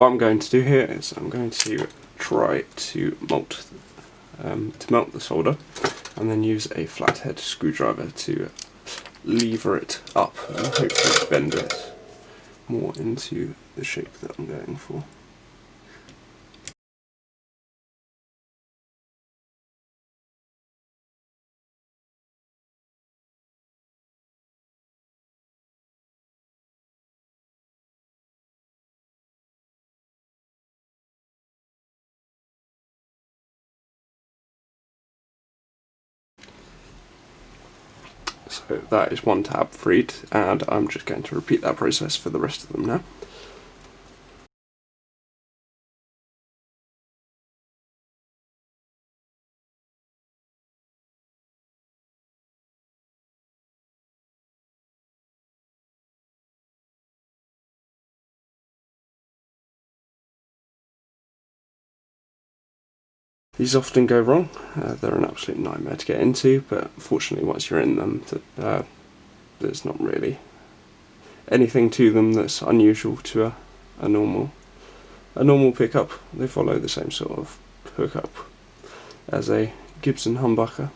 What I'm going to do here is I'm going to try to melt the solder, and then use a flathead screwdriver to lever it up and hopefully bend it more into the shape that I'm going for. So that is one tab freed, and I'm just going to repeat that process for the rest of them now. These often go wrong. They're an absolute nightmare to get into, but fortunately once you're in them, there's not really anything to them that's unusual to a normal pickup. They follow the same sort of hookup as a Gibson humbucker.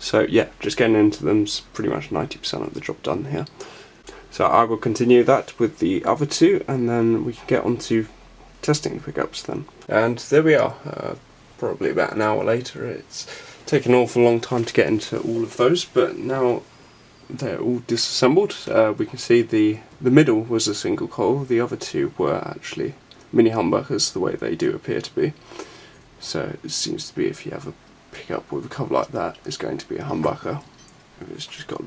So yeah, just getting into them's pretty much 90% of the job done here. So I will continue that with the other two, and then we can get on to testing the pickups then. And there we are, probably about an hour later. It's taken an awful long time to get into all of those, but now they're all disassembled. We can see the middle was a single coil, the other two were actually mini humbuckers, the way they do appear to be. So it seems to be, if you have a pickup with a cover like that, it's going to be a humbucker. If it's just got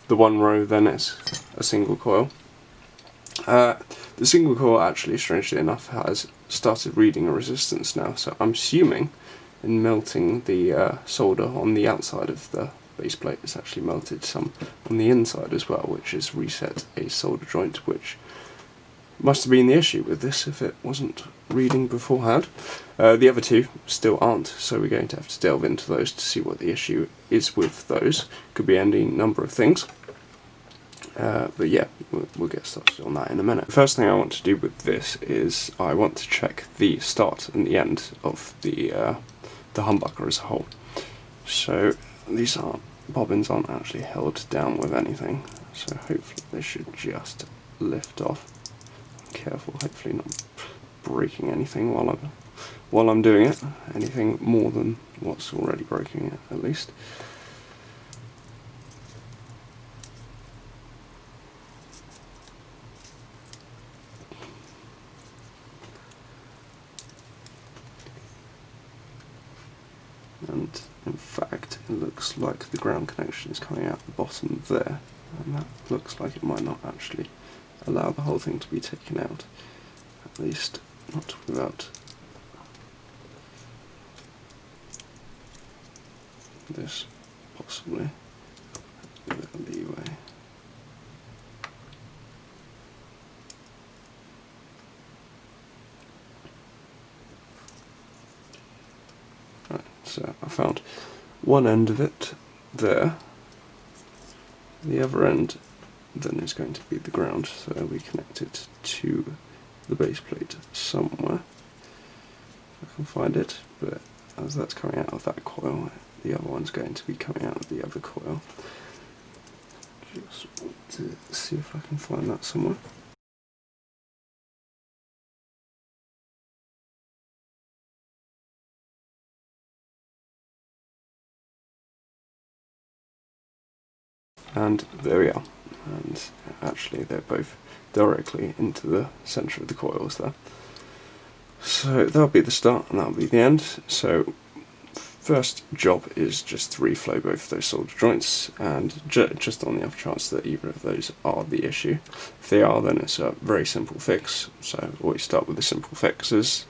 the one row, then it's a single coil. The single coil actually, strangely enough, has started reading a resistance now, so I'm assuming in melting the solder on the outside of the base plate, it's actually melted some on the inside as well, which has reset a solder joint, which must have been the issue with this if it wasn't reading beforehand. The other two still aren't, so we're going to have to delve into those to see what the issue is with those. Could be any number of things. But yeah, we'll get started on that in a minute. The first thing I want to do with this is I want to check the start and the end of the humbucker as a whole. So these bobbins aren't actually held down with anything, so hopefully they should just lift off. Careful, hopefully not breaking anything while I'm doing it, anything more than what's already breaking it at least. And in fact, it looks like the ground connection is coming out the bottom there, and that looks like it might not actually allow the whole thing to be taken out, at least not without this possibly a bit of leeway. Right, so I found one end of it there. The other end then is going to be the ground, so we connect it to the base plate somewhere, if I can find it, but as that's coming out of that coil, the other one's going to be coming out of the other coil. Just want to see if I can find that somewhere. And there we are, and actually they're both directly into the centre of the coils there. So that'll be the start and that'll be the end. So first job is just to reflow both of those solder joints, and just on the off chance that either of those are the issue. If they are, then it's a very simple fix, so always start with the simple fixes,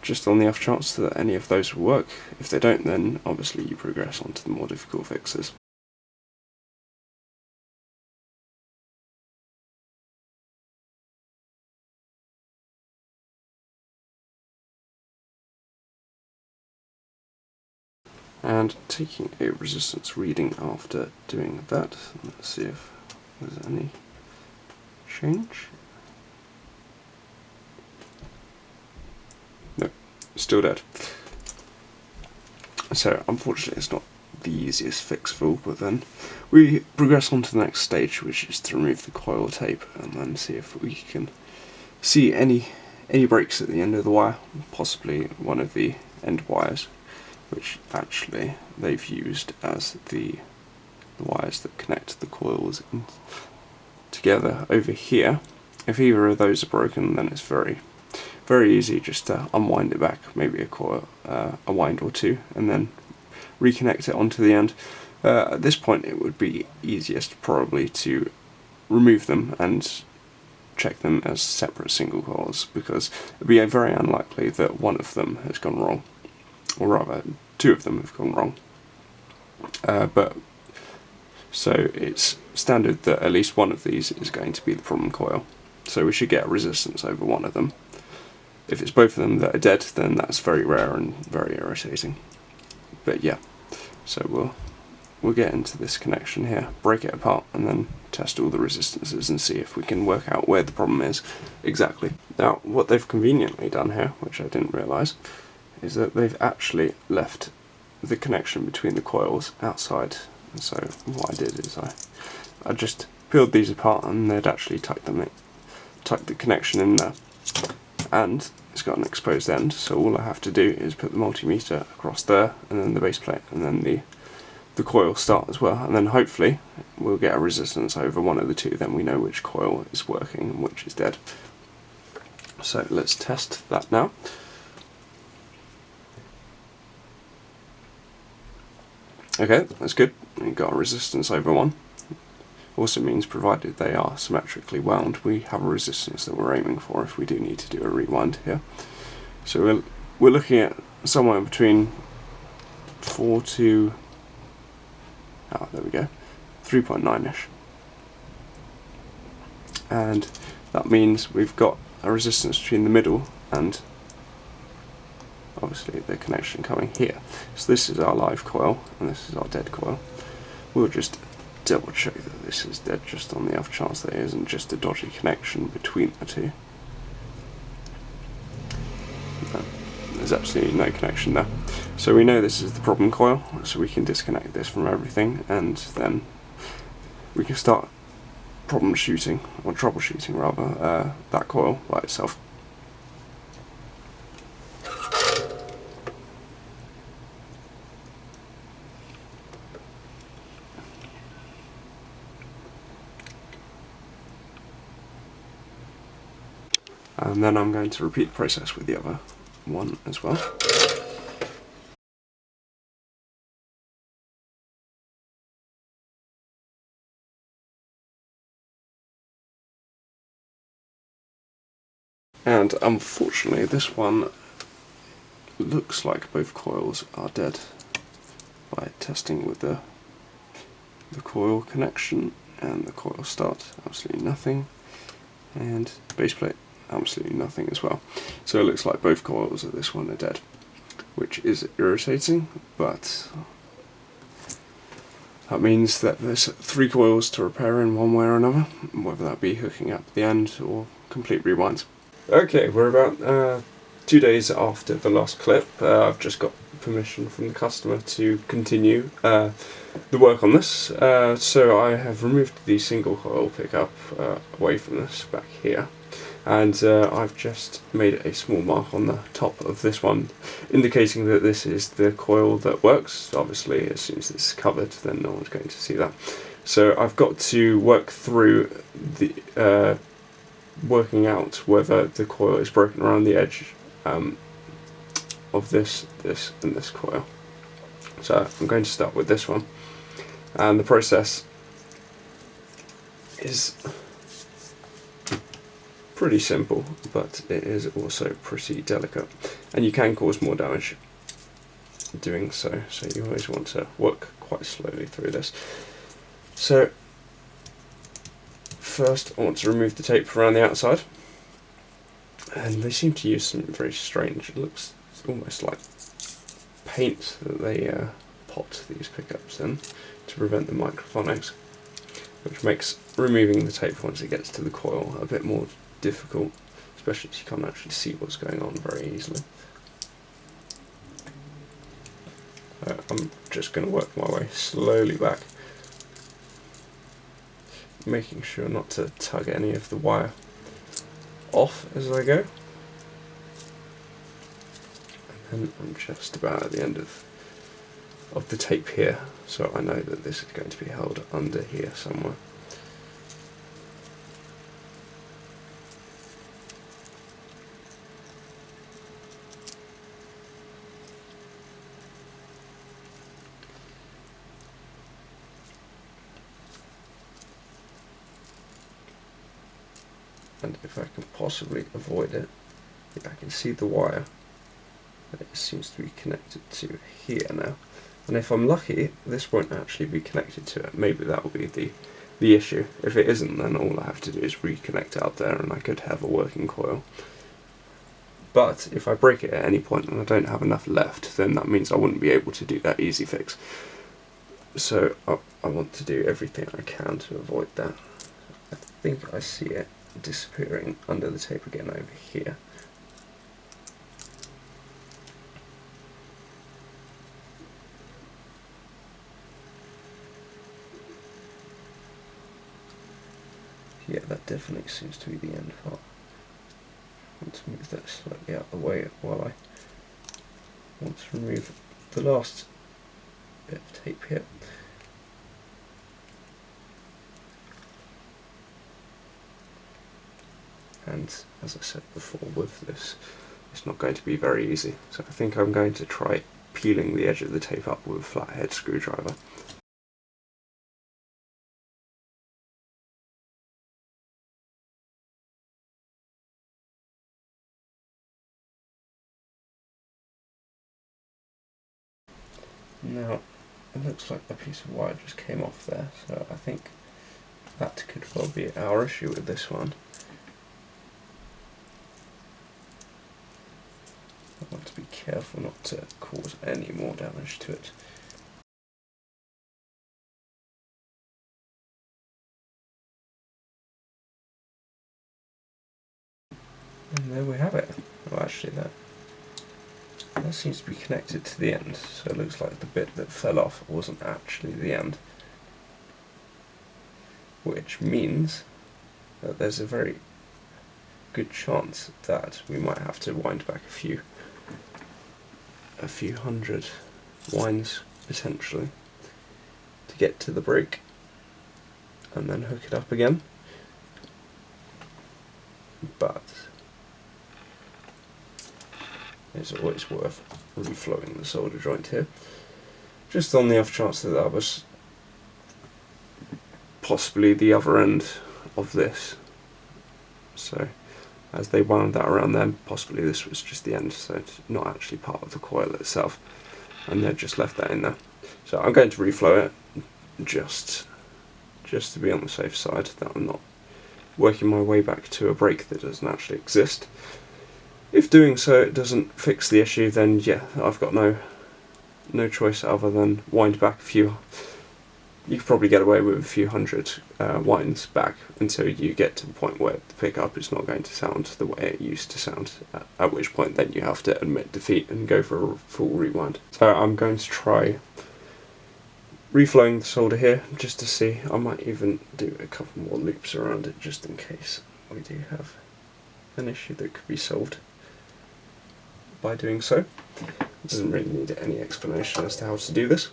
just on the off chance that any of those will work. If they don't, then obviously you progress on to the more difficult fixes. And taking a resistance reading after doing that, let's see if there's any change. still dead. So unfortunately it's not the easiest fix of all, but then we progress on to the next stage, which is to remove the coil tape and then see if we can see any breaks at the end of the wire, possibly one of the end wires, which actually they've used as the wires that connect the coils in together over here. If either of those are broken, then it's very easy just to unwind it back, maybe a coil, a wind or two, and then reconnect it onto the end. At this point it would be easiest probably to remove them and check them as separate single coils, because it would be very unlikely that one of them has gone wrong, or rather two of them have gone wrong. So it's standard that at least one of these is going to be the problem coil, so we should get a resistance over one of them. If it's both of them that are dead, then that's very rare and very irritating. But yeah, so we'll get into this connection here, break it apart, and then test all the resistances and see if we can work out where the problem is exactly. Now, what they've conveniently done here, which I didn't realise, is that they've actually left the connection between the coils outside. And so what I did is I just peeled these apart, and they'd actually tucked the connection in there, and it's got an exposed end, so all I have to do is put the multimeter across there, and then the base plate, and then the coil start as well, and then hopefully we'll get a resistance over one of the two. Then we know which coil is working and which is dead. So let's test that now. Okay, that's good. We've got a resistance over one. Also means, provided they are symmetrically wound, we have a resistance that we're aiming for if we do need to do a rewind here. So we're looking at somewhere between 4 to, there we go, 3.9ish. And that means we've got a resistance between the middle and obviously the connection coming here. So this is our live coil and this is our dead coil. We'll just double check that this is dead, just on the off chance that it isn't just a dodgy connection between the two. No, there's absolutely no connection there. So we know this is the problem coil, so we can disconnect this from everything, and then we can start troubleshooting rather, that coil by itself. And then I'm going to repeat the process with the other one as well. And unfortunately this one looks like both coils are dead by testing with the coil connection and the coil start, absolutely nothing, and base plate, absolutely nothing as well. So it looks like both coils of this one are dead, which is irritating, but that means that there's 3 coils to repair in one way or another, whether that be hooking up the end or complete rewinds. Okay, we're about 2 days after the last clip. I've just got permission from the customer to continue the work on this. So I have removed the single coil pickup away from this back here, and I've just made a small mark on the top of this one indicating that this is the coil that works. Obviously as soon as it's covered then no one's going to see that. So I've got to work through the working out whether the coil is broken around the edge of this and this coil. So I'm going to start with this one, and the process is pretty simple, but it is also pretty delicate, and you can cause more damage doing so, so you always want to work quite slowly through this. So first I want to remove the tape around the outside, and they seem to use some very strange, it looks almost like paint that they pot these pickups in to prevent the microphonics, which makes removing the tape once it gets to the coil a bit more difficult, especially if you can't actually see what's going on very easily. I'm just going to work my way slowly back, making sure not to tug any of the wire off as I go. And I'm just about at the end of the tape here, so I know that this is going to be held under here somewhere. And if I can possibly avoid it, I can see the wire that it seems to be connected to here now. And if I'm lucky, this won't actually be connected to it. Maybe that will be the issue. If it isn't, then all I have to do is reconnect out there and I could have a working coil. But if I break it at any point and I don't have enough left, then that means I wouldn't be able to do that easy fix. So I want to do everything I can to avoid that. I think I see it disappearing under the tape again over here. Yeah, that definitely seems to be the end part. I want to move that slightly out of the way while I want to remove the last bit of tape here. And as I said before, with this, it's not going to be very easy. So I think I'm going to try peeling the edge of the tape up with a flathead screwdriver. Now, it looks like a piece of wire just came off there, so I think that could well be our issue with this one. I want to be careful not to cause any more damage to it. And there we have it. Oh, actually that seems to be connected to the end, so it looks like the bit that fell off wasn't actually the end. Which means that there's a very good chance that we might have to wind back a few hundred winds potentially to get to the break and then hook it up again. But it's always worth reflowing the solder joint here, just on the off chance that that was possibly the other end of this. So as they wound that around then, possibly this was just the end, so it's not actually part of the coil itself, and they've just left that in there. So I'm going to reflow it just to be on the safe side, that I'm not working my way back to a break that doesn't actually exist. If doing so it doesn't fix the issue, then yeah, I've got no choice other than wind back a few. You could probably get away with a few hundred winds back until you get to the point where the pickup is not going to sound the way it used to sound, at which point then you have to admit defeat and go for a full rewind. So I'm going to try reflowing the solder here just to see. I might even do a couple more loops around it just in case we do have an issue that could be solved by doing so. It doesn't really need any explanation as to how to do this.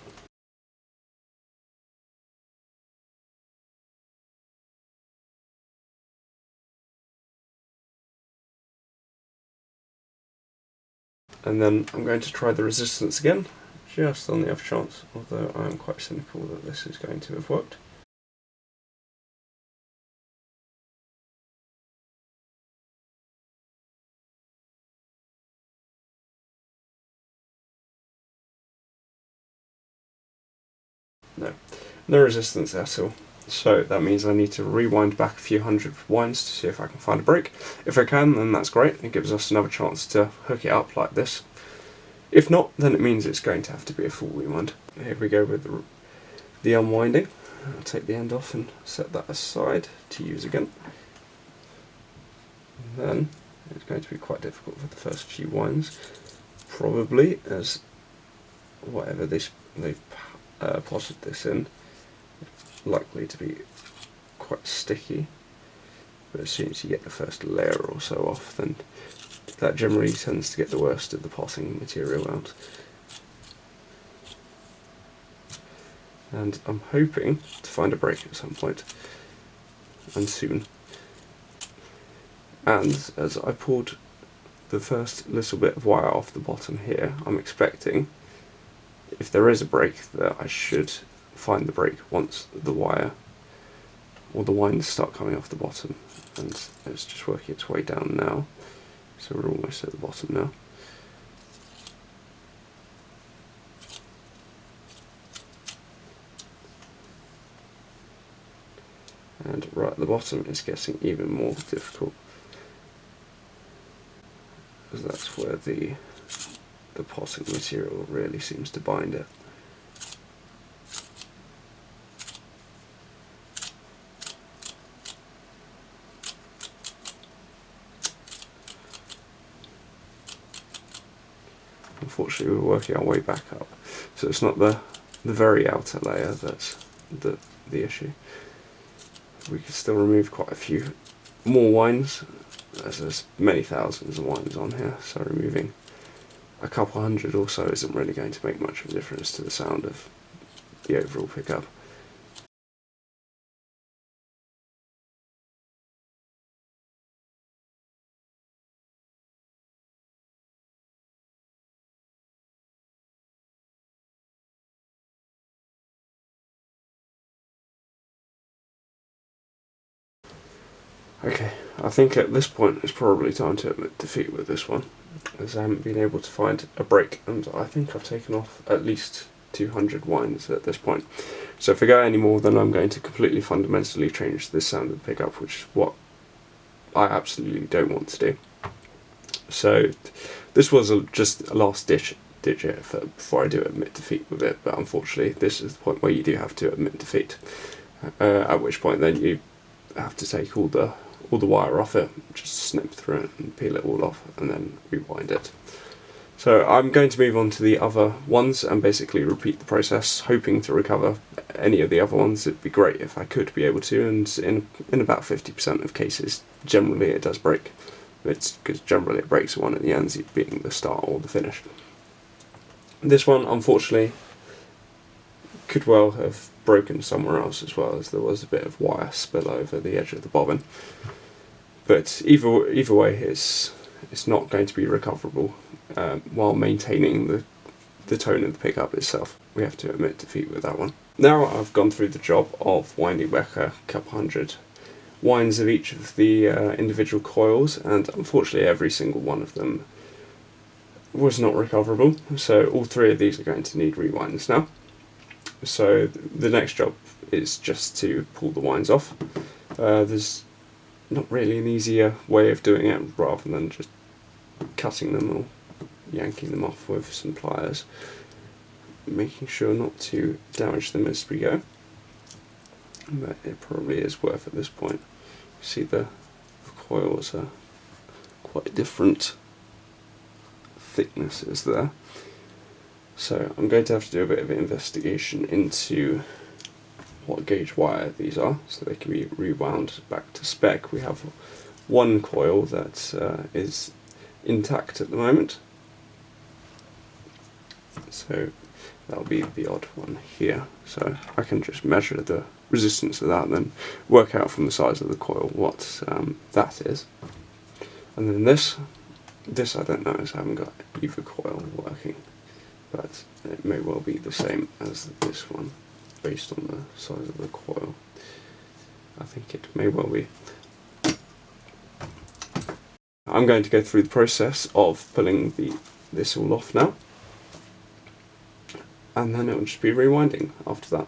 And then I'm going to try the resistance again, just on the off chance, although I am quite cynical that this is going to have worked. No resistance at all. So that means I need to rewind back a few hundred winds to see if I can find a break. If I can, then that's great. It gives us another chance to hook it up like this. If not, then it means it's going to have to be a full rewind. Here we go with the unwinding. I'll take the end off and set that aside to use again. And then it's going to be quite difficult for the first few winds, probably, as whatever they've potted this in, likely to be quite sticky. But as soon as you get the first layer or so off, then that generally tends to get the worst of the potting material out. And I'm hoping to find a break at some point, and soon. And as I pulled the first little bit of wire off the bottom here, I'm expecting, if there is a break, that I should find the break once the wire or the winds start coming off the bottom. And it's just working its way down now, so we're almost at the bottom now. And right at the bottom it's getting even more difficult, because that's where the potting material really seems to bind it. Unfortunately, we're working our way back up, so it's not the very outer layer that's the issue. We could still remove quite a few more wines, as there's many thousands of wines on here, so removing a couple hundred or so isn't really going to make much of a difference to the sound of the overall pickup. Okay, I think at this point it's probably time to admit defeat with this one, as I haven't been able to find a break, and I think I've taken off at least 200 wines at this point. So if I go any more, then I'm going to completely fundamentally change the sound of the pickup, which is what I absolutely don't want to do. So this was just a last ditch effort before I do admit defeat with it, but unfortunately this is the point where you do have to admit defeat, at which point then you have to take all the wire off it, just snip through it and peel it all off, and then rewind it. So I'm going to move on to the other ones and basically repeat the process, hoping to recover any of the other ones. It'd be great if I could be able to, and in about 50% of cases, generally it does break. It's because generally it breaks at one of the ends, being the start or the finish. This one, unfortunately, could well have broken somewhere else as well, as there was a bit of wire spill over the edge of the bobbin. But either way, it's not going to be recoverable while maintaining the tone of the pickup itself. We have to admit defeat with that one. Now I've gone through the job of winding back a couple hundred winds of each of the individual coils, and unfortunately every single one of them was not recoverable, so all three of these are going to need rewinds now. So the next job is just to pull the winds off. There's not really an easier way of doing it rather than just cutting them or yanking them off with some pliers, making sure not to damage them as we go, but it probably is worth at this point. You see the coils are quite different thicknesses there, so I'm going to have to do a bit of investigation into what gauge wire these are, so they can be rewound back to spec. We have one coil that is intact at the moment, so that'll be the odd one here, so I can just measure the resistance of that and then work out from the size of the coil what that is. And then this I don't know, as I haven't got either coil working, but it may well be the same as this one based on the size of the coil. I think it may well be. I'm going to go through the process of pulling this all off now, and then it will just be rewinding after that.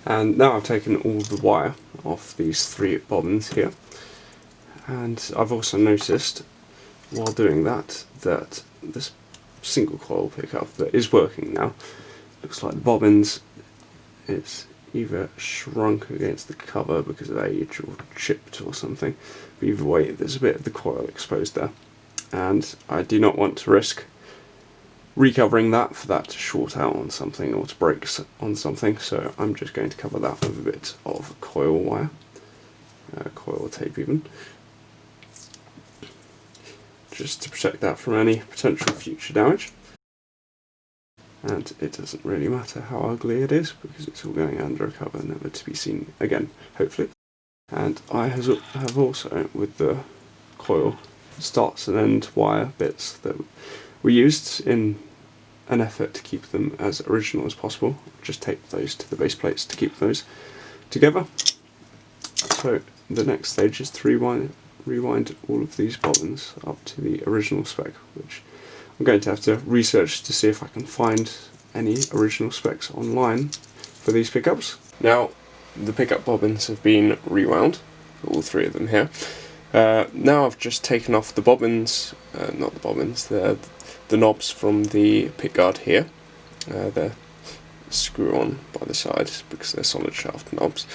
And now I've taken all the wire off these 3 bobbins here, and I've also noticed while doing that this single coil pickup that is working now, looks like the bobbins is either shrunk against the cover because of age or chipped or something, but either way there's a bit of the coil exposed there, and I do not want to risk recovering that for that to short out on something or to break on something, so I'm just going to cover that with a bit of coil wire, coil tape even, just to protect that from any potential future damage. And it doesn't really matter how ugly it is because it's all going under a cover, never to be seen again, hopefully. And I have also, with the coil starts and end wire bits that were used in an effort to keep them as original as possible, just taped those to the base plates to keep those together. So the next stage is to rewind all of these bobbins up to the original spec, which I'm going to have to research to see if I can find any original specs online for these pickups. Now the pickup bobbins have been rewound, all 3 of them here. Now I've just taken off the bobbins, not the bobbins, the knobs from the pickguard here. They're screw on by the side because they're solid shaft knobs.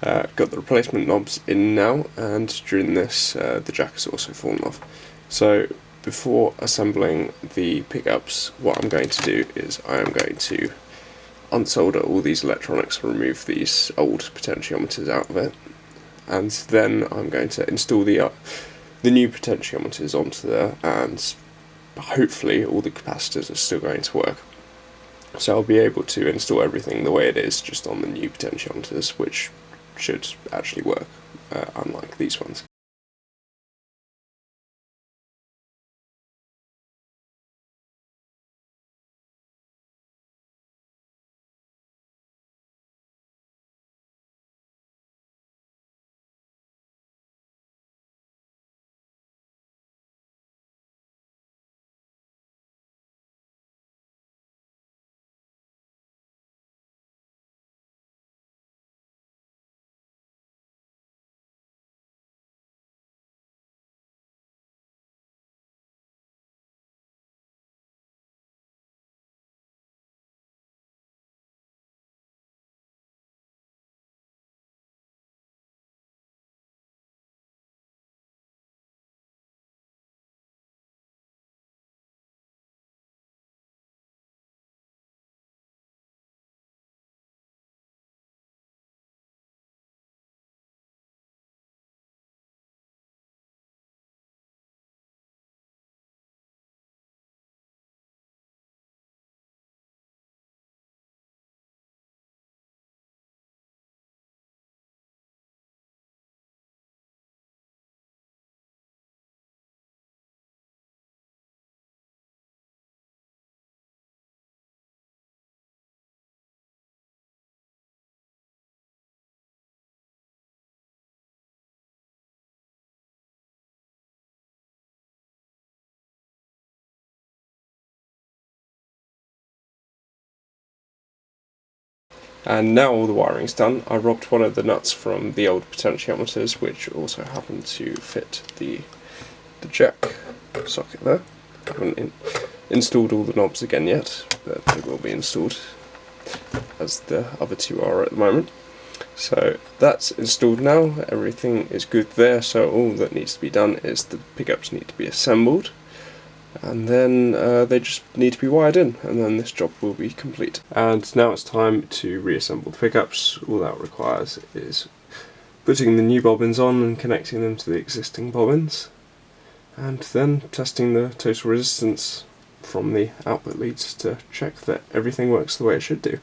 Got the replacement knobs in now, and during this the jack has also fallen off. So before assembling the pickups, what I'm going to do is I am going to unsolder all these electronics and remove these old potentiometers out of it, and then I'm going to install the new potentiometers onto there, and hopefully all the capacitors are still going to work. So I'll be able to install everything the way it is, just on the new potentiometers, which should actually work, unlike these ones. And now all the wiring's done, I robbed one of the nuts from the old potentiometers, which also happened to fit the jack socket there. I haven't installed all the knobs again yet, but they will be installed, as the other 2 are at the moment. So that's installed now, everything is good there, so all that needs to be done is the pickups need to be assembled, and then they just need to be wired in, and then this job will be complete. And now it's time to reassemble the pickups. All that requires is putting the new bobbins on and connecting them to the existing bobbins, and then testing the total resistance from the output leads to check that everything works the way it should do.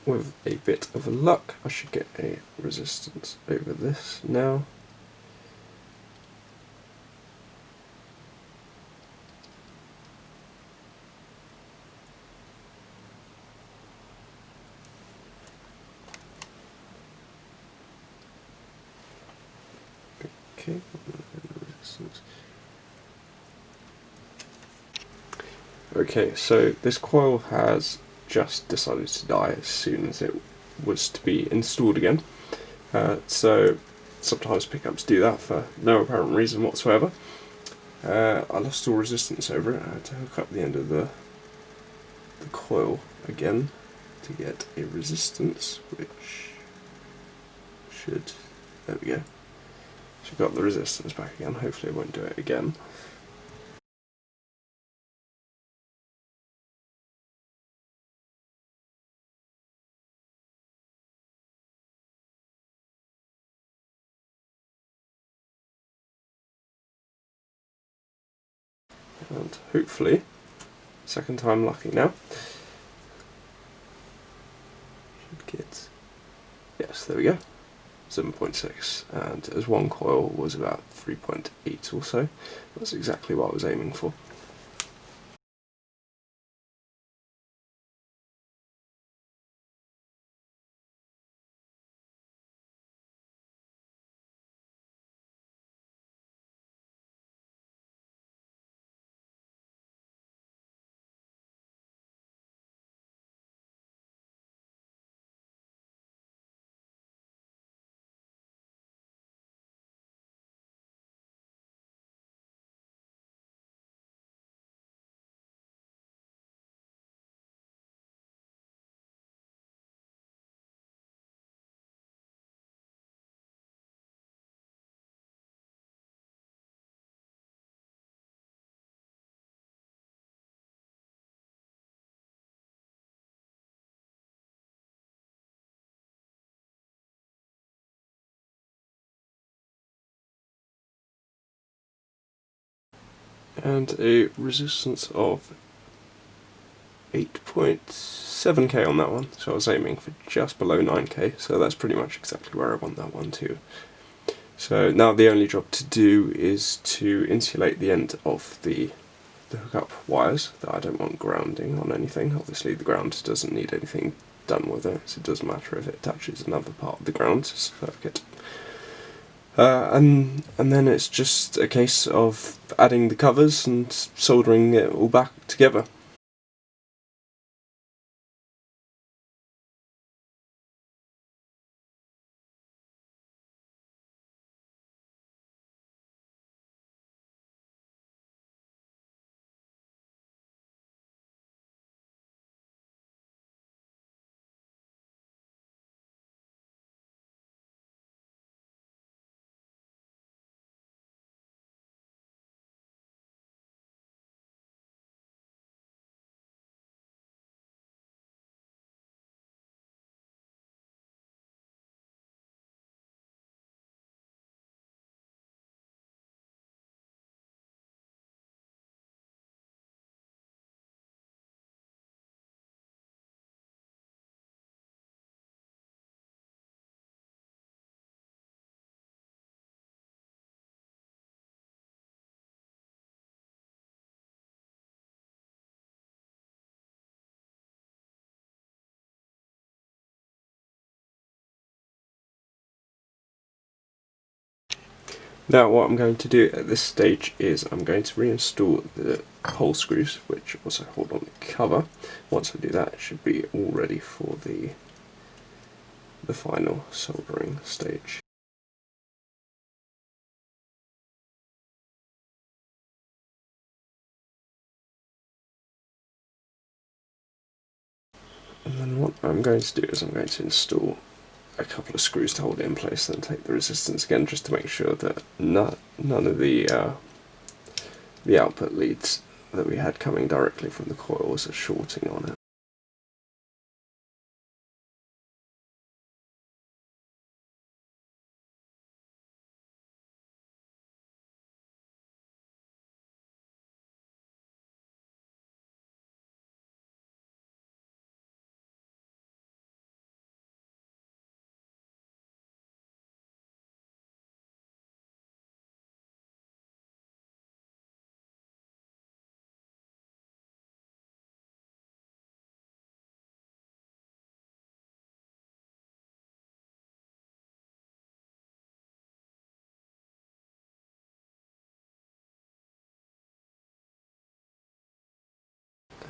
with a bit of luck, I should get a resistance over this now. Okay, resistance. Okay, so this coil has just decided to die as soon as it was to be installed again. So sometimes pickups do that for no apparent reason whatsoever. I lost all resistance over it. I had to hook up the end of the coil again to get a resistance, which should, there we go. So got the resistance back again. Hopefully it won't do it again. And hopefully, second time lucky now. Should get, yes, there we go. 7.6, and as one coil was about 3.8 or so. That's exactly what I was aiming for. And a resistance of 8.7k on that one, so I was aiming for just below 9k, so that's pretty much exactly where I want that one too. So now the only job to do is to insulate the end of the hookup wires that I don't want grounding on anything. Obviously the ground doesn't need anything done with it, so it doesn't matter if it touches another part of the ground circuit. And then it's just a case of adding the covers and soldering it all back together. Now what I'm going to do at this stage is I'm going to reinstall the hole screws, which also hold on the cover. Once I do that, it should be all ready for the final soldering stage. And then what I'm going to do is I'm going to install a couple of screws to hold it in place, then take the resistance again just to make sure that none of the output leads that we had coming directly from the coils are shorting on it.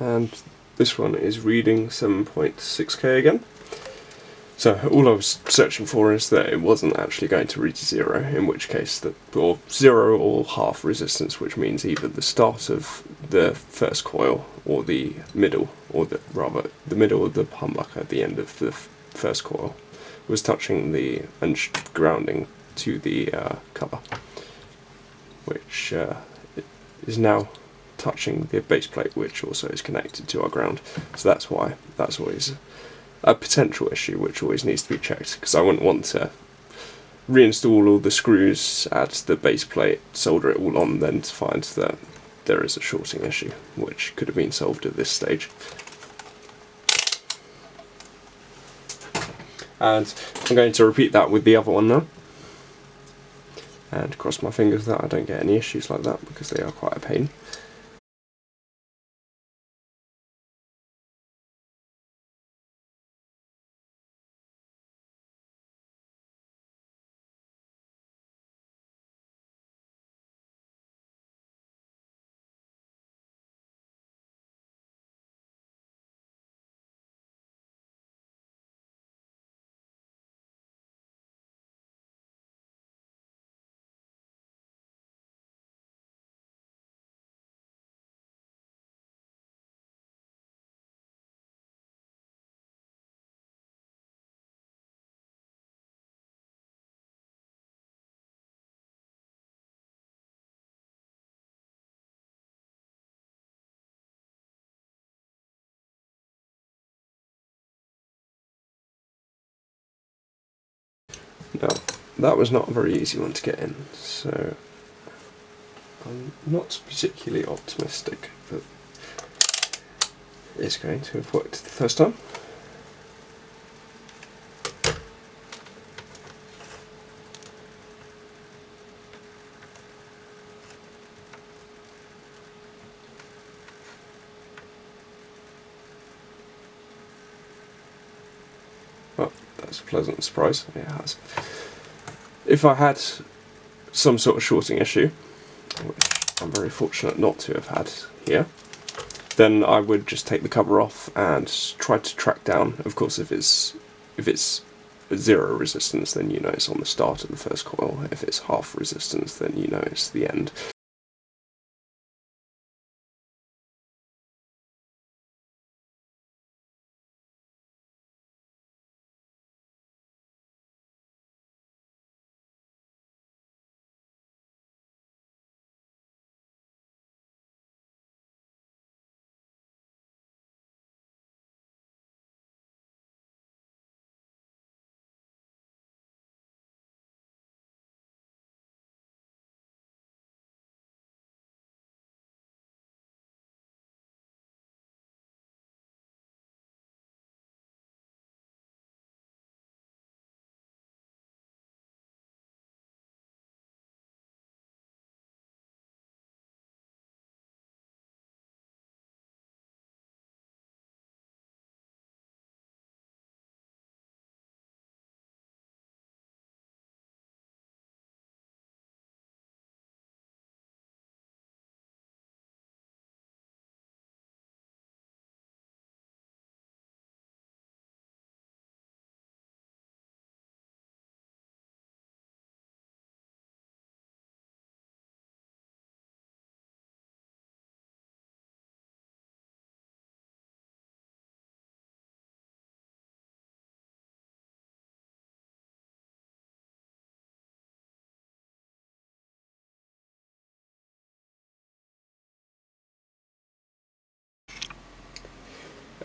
and this one is reading 7.6k again. So all I was searching for is that it wasn't actually going to read 0, in which case or 0 or half resistance, which means either the start of the first coil or the middle, or rather the middle of the humbucker at the end of the first coil was touching and grounding to the cover, which is now touching the base plate, which also is connected to our ground. So that's why that's always a potential issue which always needs to be checked, because I wouldn't want to reinstall all the screws, add the base plate, solder it all on, then to find that there is a shorting issue, which could have been solved at this stage. And I'm going to repeat that with the other one now, and cross my fingers that I don't get any issues like that, because they are quite a pain. Now, that was not a very easy one to get in, so I'm not particularly optimistic that it's going to have worked the first time. Well, that's a pleasant surprise. It has. If I had some sort of shorting issue, which I'm very fortunate not to have had here, then I would just take the cover off and try to track down. Of course, if it's 0 resistance, then you know it's on the start of the first coil. If it's half resistance, then you know it's the end.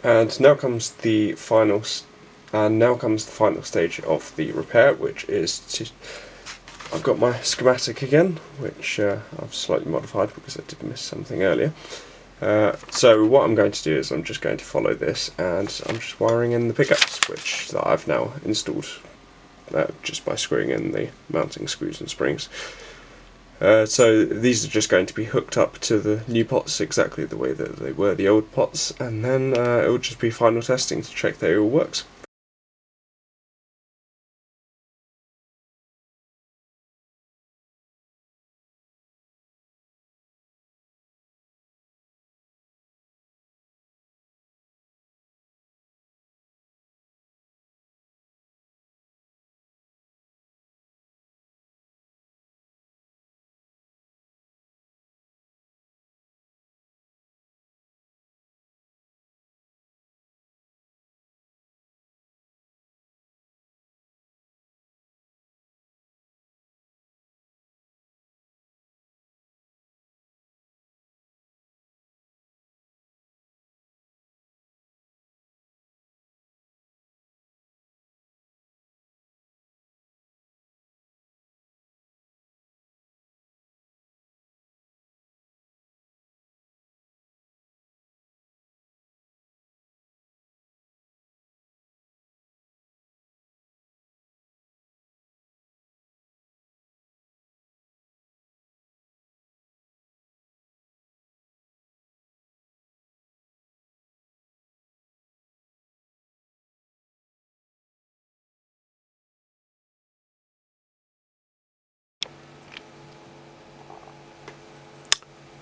And now comes the final stage of the repair, which is I've got my schematic again, which I've slightly modified because I did miss something earlier. So what I'm going to do is I'm just going to follow this, and I'm just wiring in the pickups, which I've now installed just by screwing in the mounting screws and springs. So these are just going to be hooked up to the new pots exactly the way that they were the old pots, and then it will just be final testing to check that it all works.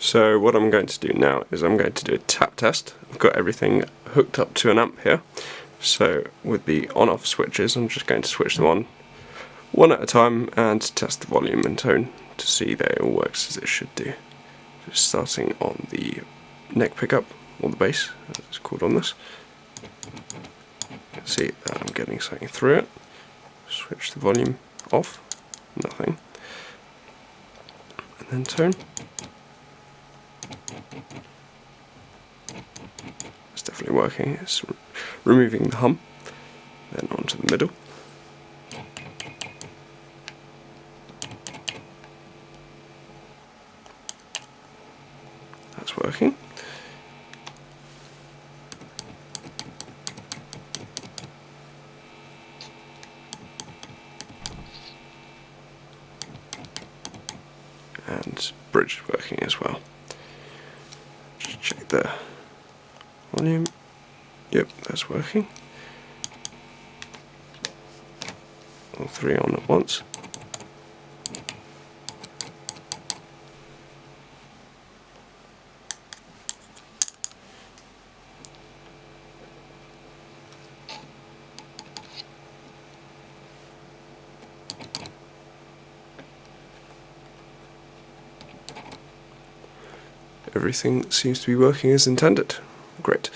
So what I'm going to do now is I'm going to do a tap test. I've got everything hooked up to an amp here. So with the on-off switches, I'm just going to switch them on one at a time and test the volume and tone to see that it all works as it should do. Just starting on the neck pickup, or the bass, as it's called on this. You can see that I'm getting something through it. Switch the volume off, nothing. And then tone. It's definitely working, it's removing the hum. Then onto the middle. That's working. And bridge is working as well. Just check the volume. Yep, that's working. All three on at once. Everything seems to be working as intended. Great.